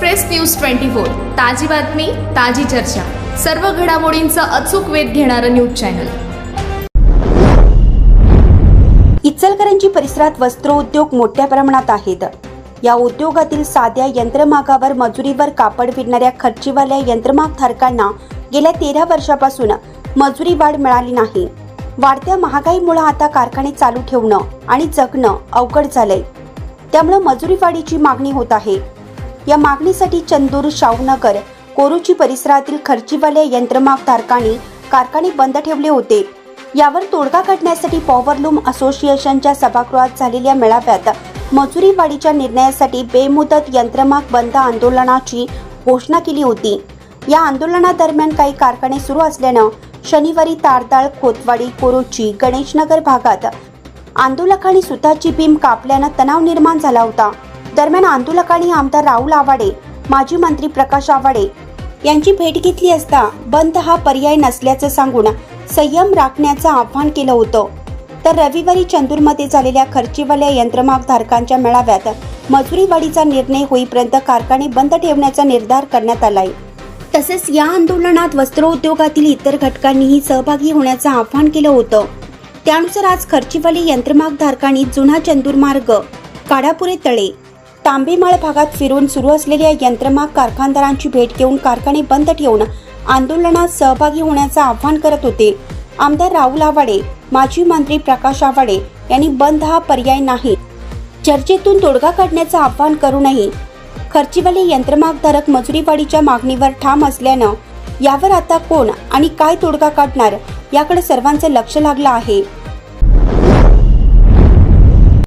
Express news 24 ताजी बातमी ताजी चर्चा सर्व घडामोडींचा अचूक वेध घेणारं न्यूज चॅनल। इचलकरंजी परिसरात वस्त्रोद्योग मोठ्या प्रमाणात आहेत। या उद्योगातील साध्या यंत्रमागावर मजुरीवर कापड विणणाऱ्या खर्चीवाल्या यंत्रमागधारकांना गेल्या 13 वर्षापासून मजुरी वाढ मिळाली नाही। वाढत्या महागाईमुळे आता कारखाने चालू ठेवणं आणि जगणं अवघड झालंय। त्यामुळे मजुरी वाढीची मागणी होत आहे। या मागणीसाठी चंदूर, शाहूनगर, कोरुची परिसरातील खर्चीवाल्या यंत्रमागधारकांनी कारखाने बंद ठेवले होते। यावर तोडगा काढण्यासाठी पॉवरलूम असोसिएशनच्या सभागृहात झालेल्या मेळाव्यात मजुरी वाढीच्या निर्णयासाठी बेमुदत यंत्रमाग बंद आंदोलनाची घोषणा केली होती। या आंदोलनादरम्यान काही कारखाने सुरू असल्यानं शनिवारी तारदाळ, खोतवाडी, कोरुची, गणेशनगर भागात आंदोलकांनी सुताची बीम कापल्यानं तणाव निर्माण झाला होता। दरम्यान आंदोलकांनी आमदार राहुल आवाडे, माजी मंत्री प्रकाश आवाडे यांची भेट घेतली असता बंद हा पर्याय नसल्याचं सांगून संयम राखण्याचं आवाहन केलं होतं। तर रविवारी चंदूरमध्ये झालेल्या खर्चीवाल्या यंत्रमागधारकांच्या मेळाव्यात मजुरी वाढीचा निर्णय होईपर्यंत कारखाने बंद ठेवण्याचा निर्धार करण्यात आलाय। तसेच या आंदोलनात वस्त्रोद्योगातील इतर घटकांनीही सहभागी होण्याचं आवाहन केलं होतं। त्यानुसार आज खर्चीवाले यंत्रमागधारकांनी जुना चंदूर मार्ग, काडापुरे तळे, तांबेमाळ भागात फिरून सुरू असलेल्या यंत्रमाग कारखानदारांची भेट घेऊन कारखाने बंद ठेवून आंदोलनात सहभागी होण्याचं आवाहन करत होते। आमदार राहुल आवाडे, माजी मंत्री प्रकाश आवाडे यांनी बंद हा पर्याय नाही, चर्चेतून तोडगा काढण्याचं आवाहन करूनही खर्चीवाले यंत्रमागधारक मजुरी वाढीच्या मागणीवर ठाम असल्यानं यावर आता कोण आणि काय तोडगा काढणार याकडे सर्वांचं लक्ष लागलं आहे।